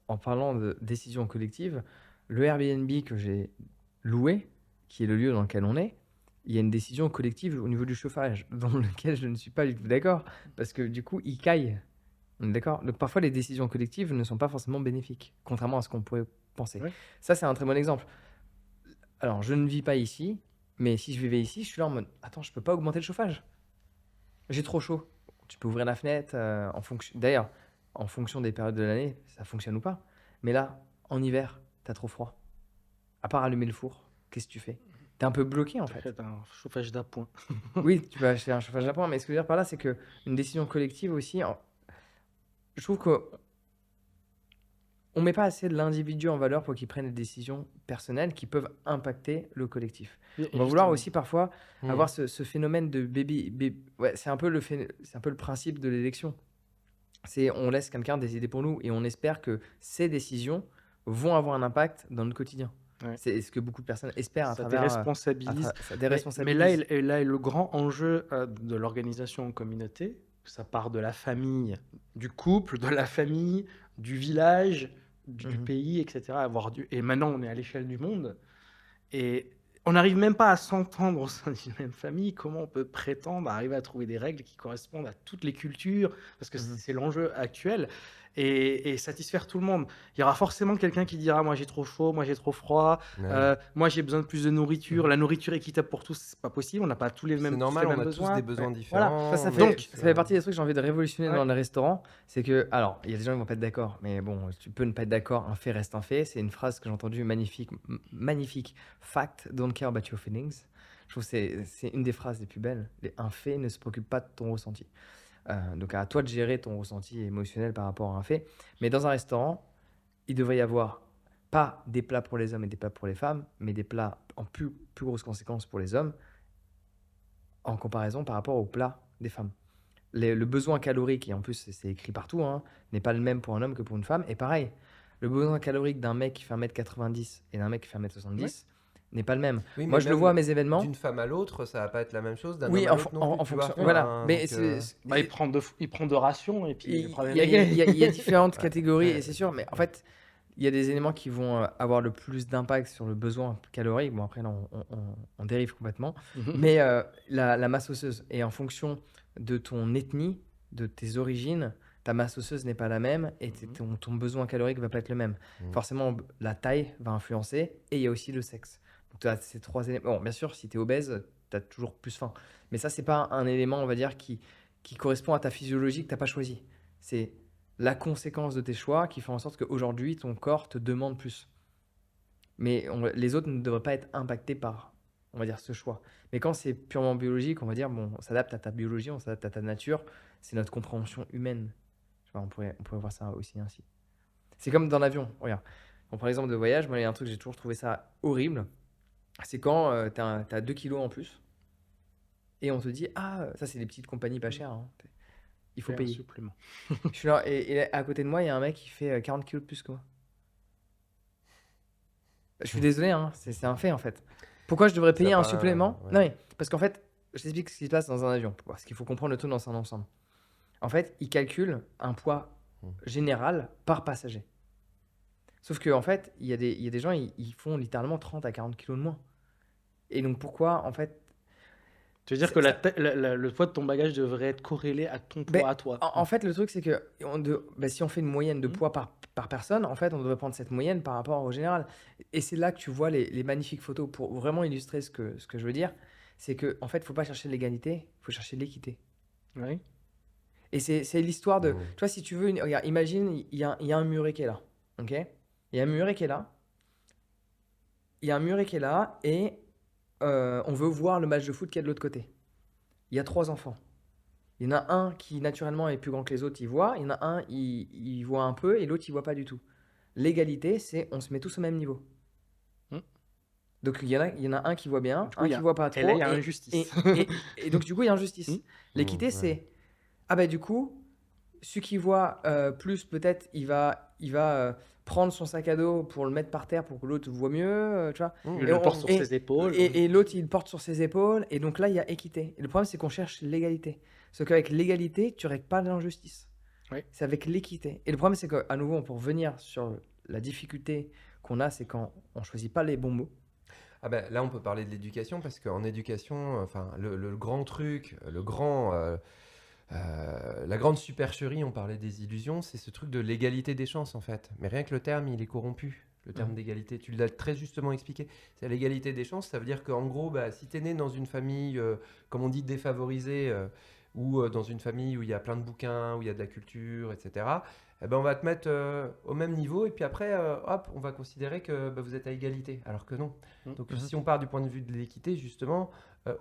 en parlant de décision collective, le Airbnb que j'ai loué, qui est le lieu dans lequel on est, il y a une décision collective au niveau du chauffage, dans lequel je ne suis pas du tout d'accord, parce que du coup, il caille. On est d'accord? Donc parfois, les décisions collectives ne sont pas forcément bénéfiques, contrairement à ce qu'on pourrait penser. Ouais. Ça, c'est un très bon exemple. Alors, je ne vis pas ici, mais si je vivais ici, je suis là en mode: «Attends, je peux pas augmenter le chauffage. J'ai trop chaud». Tu peux ouvrir la fenêtre, en fonction d'ailleurs, en fonction des périodes de l'année, ça fonctionne ou pas. Mais là, en hiver, tu as trop froid. À part allumer le four, qu'est-ce que tu fais? Tu es un peu bloqué, en fait. T'achètes un chauffage d'appoint. Oui, tu peux acheter un chauffage à point, mais ce que je veux dire par là, c'est qu'une décision collective aussi, je trouve qu'on met pas assez de l'individu en valeur pour qu'il prenne des décisions personnelles qui peuvent impacter le collectif. On Et va vouloir justement, aussi parfois Mmh. avoir ce phénomène de ouais, c'est un peu c'est un peu le principe de l'élection. C'est on laisse quelqu'un décider pour nous et on espère que ces décisions vont avoir un impact dans notre quotidien. ouais, C'est ce que beaucoup de personnes espèrent à ça travers, déresponsabilise. ça Mais là, déresponsabilise. là est le grand enjeu de l'organisation en communauté. Ça part de la famille, du couple, de la famille, du village, du Mmh. pays, etc. Et maintenant, on est à l'échelle du monde. Et on n'arrive même pas à s'entendre au sein d'une même famille. Comment on peut prétendre arriver à trouver des règles qui correspondent à toutes les cultures? Parce que Mmh. c'est l'enjeu actuel. Et satisfaire tout le monde. Il y aura forcément quelqu'un qui dira: moi j'ai trop chaud, moi j'ai trop froid, Ouais. moi j'ai besoin de plus de nourriture. Mmh. La nourriture équitable pour tous, c'est pas possible. On n'a pas Puis c'est tous les normal, on mêmes a tous des besoins. besoins Voilà. Ça, différents, ça on a fait Donc, tous, ça fait partie des trucs que j'ai envie de révolutionner ouais, dans les restaurants. C'est que alors, il y a des gens qui vont pas être d'accord, mais bon, tu peux ne pas être d'accord, un fait reste un fait. C'est une phrase que j'ai entendue magnifique, magnifique. Fact, don't care about your feelings. Je trouve que c'est une des phrases les plus belles. Un fait ne se préoccupe pas de ton ressenti. Donc à toi de gérer ton ressenti émotionnel par rapport à un fait. Mais dans un restaurant, il devrait y avoir pas des plats pour les hommes et des plats pour les femmes, mais des plats en plus grosse conséquence pour les hommes, en comparaison par rapport aux plats des femmes. Le besoin calorique, et en plus c'est écrit partout, hein, n'est pas le même pour un homme que pour une femme. Et pareil, le besoin calorique d'un mec qui fait 1,90 m et d'un mec qui fait ouais. 1,70 m n'est pas le même. Oui, Moi, mais je le vois à même mes événements. d'une femme à l'autre, ça va pas être la même chose, d'un homme Oui, à l'autre non plus, en tu vois? fonction. Oui. Voilà. Enfin, Mais donc Bah, il prend de rations et puis le problème est il réglé. y a différentes ouais, catégories, et après, c'est sûr. Mais en fait, il y a des éléments qui vont avoir le plus d'impact sur le besoin calorique. Bon, après, là, on dérive complètement. Mais la masse osseuse, et en fonction de ton ethnie, de tes origines, ta masse osseuse n'est pas la même et Mhm. ton besoin calorique va pas être le même. mmh, Forcément, la taille va influencer et il y a aussi le sexe. Donc, tu as ces trois éléments. Bon, bien sûr, si tu es obèse, tu as toujours plus faim. Mais ça, c'est pas un élément, on va dire, qui correspond à ta physiologie que tu n'as pas choisi. C'est la conséquence de tes choix qui fait en sorte qu'aujourd'hui, ton corps te demande plus. Mais les autres ne devraient pas être impactés par, on va dire, ce choix. Mais quand c'est purement biologique, on va dire, bon, on s'adapte à ta biologie, on s'adapte à ta nature, c'est notre compréhension humaine. Tu vois, on pourrait voir ça aussi ainsi. C'est comme dans l'avion, regarde. On prend l'exemple de voyage, moi, il y a un truc, j'ai toujours trouvé ça horrible. C'est quand tu as 2 kilos en plus et on te dit, ah, ça, c'est des petites compagnies pas chères, hein, il faut Fais un payer. supplément. Je suis là, et à côté de moi, il y a un mec qui fait 40 kilos de plus que moi. Je suis désolé, hein, c'est un fait en fait. Pourquoi je devrais ça a payer un pas, supplément? ouais. Non, mais parce qu'en fait, je t'explique ce qui se passe dans un avion, parce qu'il faut comprendre le tout dans son ensemble. En fait, ils calculent un poids Mmh. général par passager. Sauf qu'en fait, il y a des gens, ils font littéralement 30 à 40 kilos de moins. Et donc pourquoi, en fait, Tu veux dire que c'est- ça, le poids de ton bagage devrait être corrélé à ton ben, poids à toi. en fait, le truc, c'est que ben, si on fait une moyenne de Mhm. poids par personne, en fait, on devrait prendre cette moyenne par rapport au général. Et c'est là que tu vois les magnifiques photos pour vraiment illustrer ce que je veux dire. C'est que, en fait, il ne faut pas chercher l'égalité, il faut chercher l'équité. Oui. Et c'est l'histoire de. Mmh. Tu vois, si tu veux, regarde, imagine, il y a un muret qui est là. Ok? Il y a un muret qui est là. Il y a un muret qui est là et on veut voir le match de foot qui est de l'autre côté. Il y a trois enfants. Il y en a un qui naturellement est plus grand que les autres, il voit. Il y en a un, il voit un peu et l'autre, il voit pas du tout. L'égalité, c'est on se met tous au même niveau. Mhm. Donc il y en a un qui voit bien, Du coup, un qui voit pas et là, il trop, y a injustice. et donc du coup, il y a Mhm. injustice. Mmh, L'équité, ouais. c'est ah bah du coup, celui qui voit plus, peut-être, il va prendre son sac à dos pour le mettre par terre pour que l'autre voit mieux, tu vois. Mmh, Il Et, le mmh, porte mmh. sur ses épaules. Oui. et l'autre, il porte sur ses épaules. Et donc là, il y a équité. Et le problème, c'est qu'on cherche l'égalité. Sauf qu'avec l'égalité, tu règles pas l'injustice. Oui. C'est avec l'équité. Et le problème, c'est qu'à nouveau, pour revenir sur la difficulté qu'on a, c'est quand on choisit pas les bons mots. Ah ben, là, on peut parler de l'éducation parce qu'en éducation, enfin, le grand truc, la grande supercherie, on parlait des illusions, c'est ce truc de l'égalité des chances en fait. Mais rien que le terme, il est corrompu. Le terme Mhm. d'égalité, tu l'as très justement expliqué. C'est l'égalité des chances, ça veut dire qu'en gros, bah, si tu es né dans une famille, comme on dit, défavorisée, ou dans une famille où il y a plein de bouquins, où il y a de la culture, etc., eh ben, on va te mettre au même niveau, et puis après, hop, on va considérer que bah, vous êtes à égalité, alors que non. Donc Mhm. si on part du point de vue de l'équité, justement,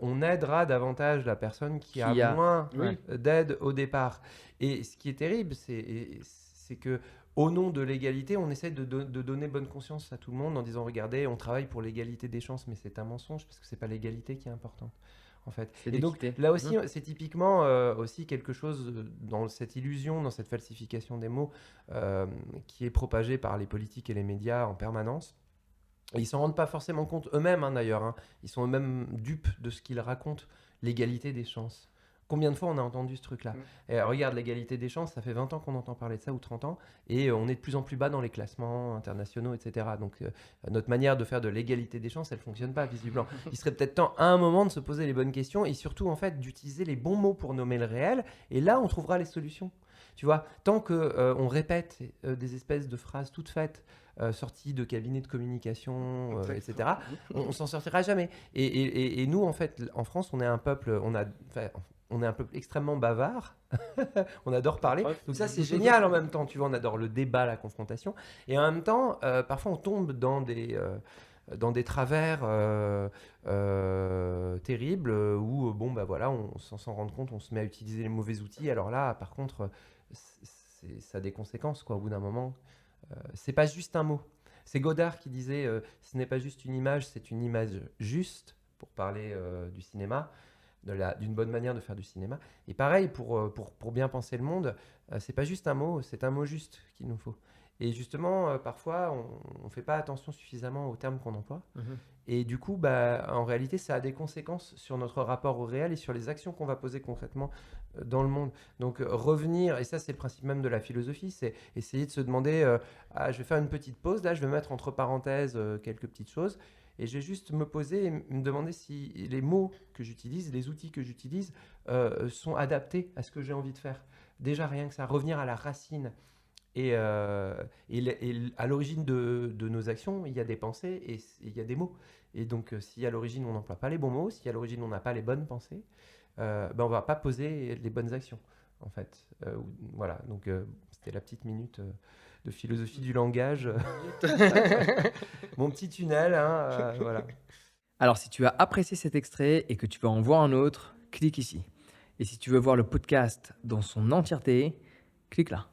on aidera davantage la personne qui a Qui a. moins Ouais. Oui. d'aide au départ. Et ce qui est terrible, c'est que au nom de l'égalité, on essaie de donner bonne conscience à tout le monde en disant regardez, on travaille pour l'égalité des chances, mais c'est un mensonge parce que c'est pas l'égalité qui est importante. En fait. C'est Et donc l'équité. là aussi, Mhm. c'est typiquement aussi quelque chose dans cette illusion, dans cette falsification des mots qui est propagée par les politiques et les médias en permanence. Et ils s'en rendent pas forcément compte eux-mêmes, hein, d'ailleurs. Hein. Ils sont eux-mêmes dupes de ce qu'ils racontent, l'égalité des chances. Combien de fois on a entendu ce truc-là? Mm. Et regarde, l'égalité des chances, ça fait 20 ans qu'on entend parler de ça, ou 30 ans, et on est de plus en plus bas dans les classements internationaux, etc. Donc notre manière de faire de l'égalité des chances, elle fonctionne pas, visiblement. Il serait peut-être temps, à un moment, de se poser les bonnes questions, et surtout, en fait, d'utiliser les bons mots pour nommer le réel, et là, on trouvera les solutions. Tu vois, tant que on répète des espèces de phrases toutes faites, sorties de cabinets de communication, Exactement. etc., on s'en sortira jamais. Et nous, en fait, en France, on est un peuple, on est un peuple extrêmement bavard. On adore La parler. preuve. Donc ça, c'est génial en même temps. Tu vois, on adore le débat, la confrontation. Et en même temps, parfois, on tombe dans des travers terribles où, bon, bah voilà, on sans s'en rendre compte, on se met à utiliser les mauvais outils. Alors là, par contre, ça a des conséquences, quoi, au bout d'un moment. C'est pas juste un mot. C'est Godard qui disait ce n'est pas juste une image, c'est une image juste, pour parler du cinéma, d'une bonne manière de faire du cinéma. Et pareil, pour bien penser le monde, c'est pas juste un mot, c'est un mot juste qu'il nous faut. Et justement, parfois, on ne fait pas attention suffisamment aux termes qu'on emploie. Mhm. Et du coup, bah, en réalité, ça a des conséquences sur notre rapport au réel et sur les actions qu'on va poser concrètement dans le monde. Donc revenir, et ça c'est le principe même de la philosophie, c'est essayer de se demander, ah, je vais faire une petite pause, là je vais mettre entre parenthèses quelques petites choses, et je vais juste me poser et me demander si les mots que j'utilise, les outils que j'utilise sont adaptés à ce que j'ai envie de faire. Déjà rien que ça, revenir à la racine. Et à l'origine de nos actions, il y a des pensées et il y a des mots. Et donc, si à l'origine on n'emploie pas les bons mots, si à l'origine on n'a pas les bonnes pensées, ben on va pas poser les bonnes actions, en fait. Voilà, donc c'était la petite minute de philosophie du langage. Mon petit tunnel, hein, voilà. Alors, si tu as apprécié cet extrait et que tu veux en voir un autre, clique ici. Et si tu veux voir le podcast dans son entièreté, clique là.